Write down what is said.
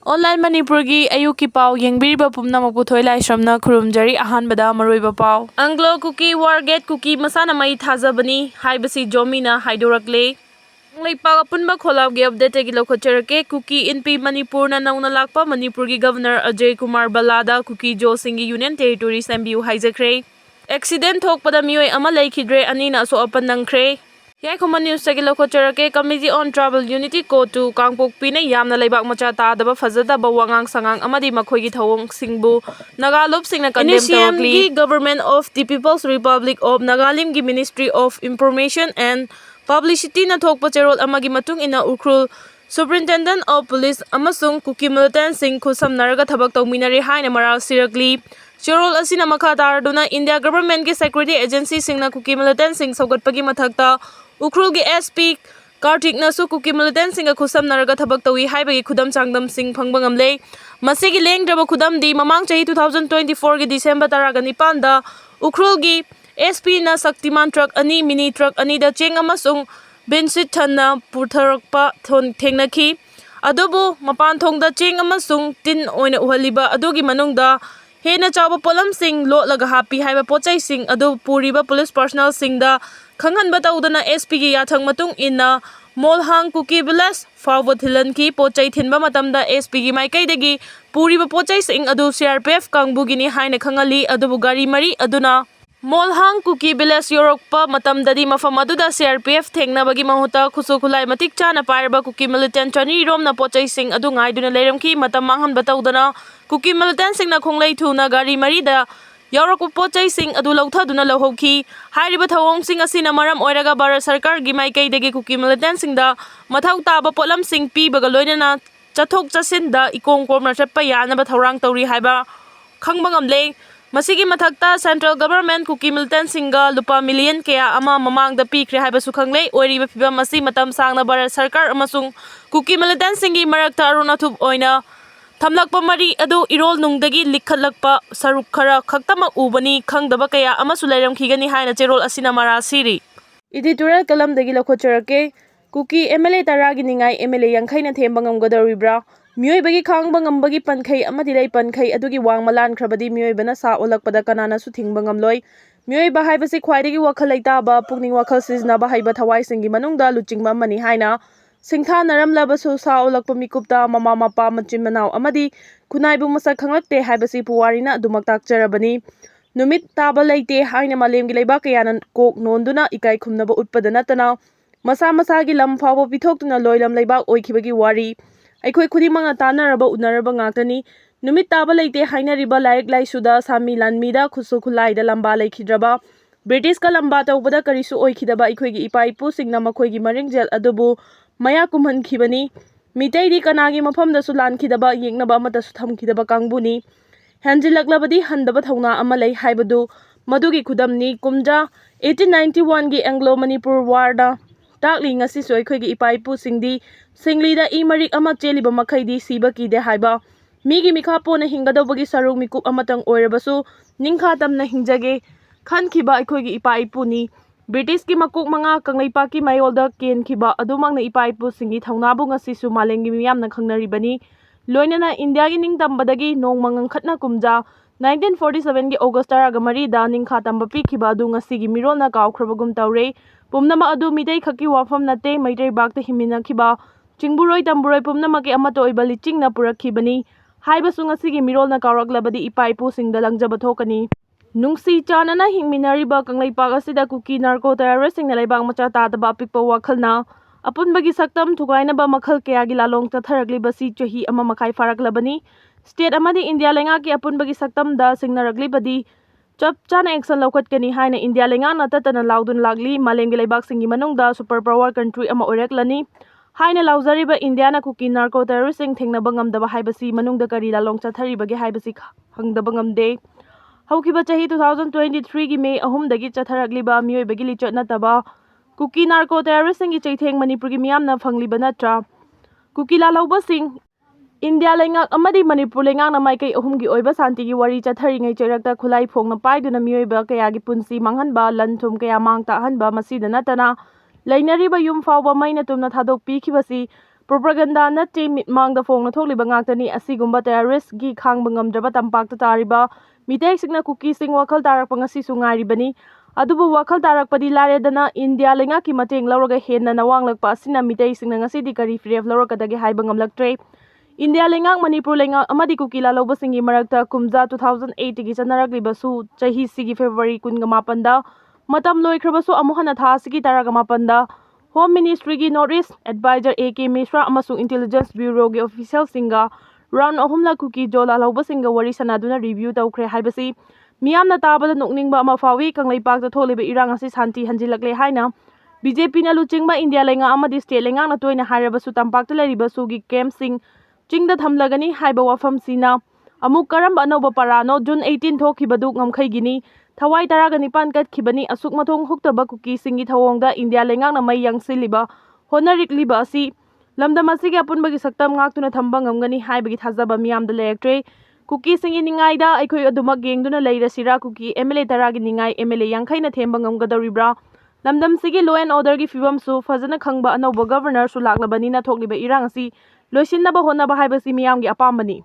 Online Manipuri ayuki pau yengbiriba pumnamak puthoi laisramna khurumjari ahanbada maroiba pau. Anglo Kuki Wargate Kuki masana mai thazabani haibasi jomina haidorakle. Leipa apunba kholabge update gi lokhocherake Kuki NP Manipur na nauna lakpa Manipur gi Governor Ajay Kumar Balada Kuki Jo Singi Union Territory Sambiu haijakre. Accident thokpada mioi ama laikhidre anina so apan nangkre. Yai Khoma News tagi lokhocherake Committee on Tribal Unity Code to Kangpokpi na yamna leibak macha tadaba fazadaba wangang sangang amadi makhoigi thawong singbu Nagalop singna condemn tawagli Government of the People's Republic of Nagalim gi Ministry of Information and Publicity na thokpa cherol amagi matung ina Ukrul Superintendent of Police amasung Kuki Millitants sing khusamnaraga thabak tawminari haina maral sirakli cherol asina makha taraduna India Government gi Security Agency singna Kuki Millitants sing saugatpagi mathakta Ukrul gi SP Kartik nasu Kuki Millitants singa khusam naraga thabak tawi haibagi khudam changdam sing phangba ngamle masigi lengdraba khudam di mamang chahi 2024 gi December 19 da Ukrul gi SP na Shaktiman truck ani mini truck ani da cheng amasung bensit thanna purtharakpa thengnakhi adobu mapan thongda cheng amasung tin oina uhaliba adogi manungda hena chawba polam sing lotlaga happy haiba pochai sing adu puriba police personnel sing da khanghan bataudana SP gi yathang matung inna molhang Kuki Vilas fawba thilan ki pochai thinba matamda SP gi maikai dagi puriba pochai sing adu CRPF kangbugini haina khangali adubu gari mari aduna Molhang Kuki Vilas yorokpa matamdadi mafam aduda CRPF thengnabagi mahuta khusu khulai matik chana pairba Kuki Militant chani rom na pochai sing adu ngaiduna leiramki matam manghan bataudana Kuki Militant sing na khonglei thuna gari mari da Yorok pochai sing adu lauthaduna lohokhi hairiba thawong sing asina maram oiraga Bharat Sarkar gi maikai degi Kuki Militant sing da mathau taba polam sing pibaga loinana chathok chasin da ikong komna chatpa yanaba thawrang tawri haiba khangba ngamle masigi mathakta Central Government Kuki Militant singa lupa million kaya ama mamang da pikre haiba su khanglei oiriba phibam masi matam sangna Bharat Sarkar amasung Kuki Militant singi marakta aruna thup oina Thamlakpa mari adu irol nungdagi likhatlakpa saruk khara khaktamak ubani khangdaba kaya amasu leiramkhigani haina cherol asina mara siri editorial kalam dagi lokhocherake Kuki MLA taragi ningai MLA yangkhai na themba ngamgadoribra mioi bagi khangba ngambagi pankhai amadi lai pankhai adugi wangmalan khrabadi mioi bana sa olakpada kanana su thingba ngamloi mioi ba haibasi khwaidagi wakhal laitaba pukning wakhal sizna ba haiba thawai singi manungda luchingma mani haina Singtha naramlabasu sa olakpa mikupta mama mapa machin manaw amadi kunaibu masak khanglakte haibasi puwarina adumaktak jarabani numit taba laite haina malemgi leibak kayanan kok nonduna ikai khumnaba utpada natana masa masagi lam fawba pithoktuna loilam leibak oikhibagi wari aikhoi khudimanga tanaraba unaraba ngaktani numit taba laite haina riba laik laisuda sami lanmida khusu khulaida lamba laikhidraba British ka lamba tawbada karisu oikhidaba aikhoigi ipaipu singna makhoigi maringjel adubu Maya kumhan khibani mitai di kanagi mafam da sulan khidaba yeknaba amata su thamkhidaba kangbuni hanjilaklabadi handaba thauna amalai haibadu madugi khudamni kumja 1891 gi Anglo Manipur War da takli ngasi soi khoigi ipaipu singdi singli da imarik ama cheliba makhaidi siba kide haiba migi mikha pona hingadobagi sarung mikup amatang oirabasu ningkha tamna hingjage khankhiba aikhoigi ipaipu ni British ki makuk manga kanglaipa ki mayolda ken khiba adumang na ipaipu singi thaunabu ngasi su malengi miyamna khangnaribani loinana India gi ningtambadagi nongmangang khatna kumja 1947 gi August 3 da ningkha tamba pikhiba adu ngasi gi mirolna kawkhrabagum tawre pumnama adu midai khaki wafam nate maitai bakta himina khiba chingburoi tamburoi pumnama ki amato oibali chingna purakhibani haibasu ngasi gi mirolna kawraklabadi ipaipu singda langjaba thokani Nungsi chanana hingminariba kanglaipak asida Kuki narco terrorist singna leibak macha tadaba apikpa wakhalna apunbagi saktam thugainaba makhal kayagi lalong chatharaglibasi chahi ama makhai faraklabani state amadi India lenga ki apunbagi saktam da singnaraglibadi chap chana action lokhatkani haina India lenga na tatana laudun lagli malemgi leibak singi manungda super power country ama oreklani haina lauzariba India na Kuki narco terrorist sing thengnaba ngamdaba haibasi manungda kari lalong chatharibagi haibasi hangdaba ngamde Haukiba chahi 2023 gi May 3 dagi chatharagliba mioi bagi lichot nataba Kuki narco terrorist singi chaitheng Manipur gi miyamna phangliba natra Kuki lalauba sing India lengak amadi Manipur lengak na maikai ahumgi oiba santi gi wari chathari ngai chairakta khulai phongna paiduna miyoiba kaya gi punsi manghanba lanthum kaya mangta hanba masida natana lainariba yum fawba maina tumna thadok pikhibasi propaganda natti mitmangda phongna thokliba ngaktani asigumba terrorist gi khangba ngamdraba tampakta tariba mitei sikna Kuki sing wakhal tarakpa ngasi su ngairibani adubu wakhal tarakpadi laredana India lenga ki mateng lawraga henna nawanglakpa asina mitei singna ngasi di Crpf lawrakadagi haiba ngamlaktre India lengang Manipur lengang Amadi Kuki laloba singi marakta kumja 2008 gi chanaragliba su chahi sigi February 18 da matam loikhrabasu amuhana tha sigi taraga mapanda Home Ministry gi Northeast Advisor AK Mishra amasung Intelligence Bureau gi official singa round ahumla Kuki jola lawba singa wari sanaduna review tawkhre haibasi miyamna tabada nokningba ama fawi kanglaipak ta tholiba irang asi santi hanjilakle haina BJP na luchingba India lenga amadi state lenga na toina harabasu tampakta leriba sugi camp sing chingda thamlagani haiba wafam sina amuk karamba anauba parano June 18 thokibadu ngamkhaigini Thawai taraga nipan kat khibani asuk mathong huktaba Kuki singi thawongda India lengang na mai yangsiliba honarikliba asi lamdam asigi apunbagi saktam ngaktuna thamba ngamgani haibagi thajaba miyamda lerektre Kuki singi ningaida aikhoi adumak gengduna leirasira Kuki MLA taragi ningai MLA yangkhaina themba ngamgadoribra lamdam sigi law and order gi fibam su fajana khangba anauba governor su laklabani na thokliba irang asi loisinaba honaba haibasi miyamgi apambani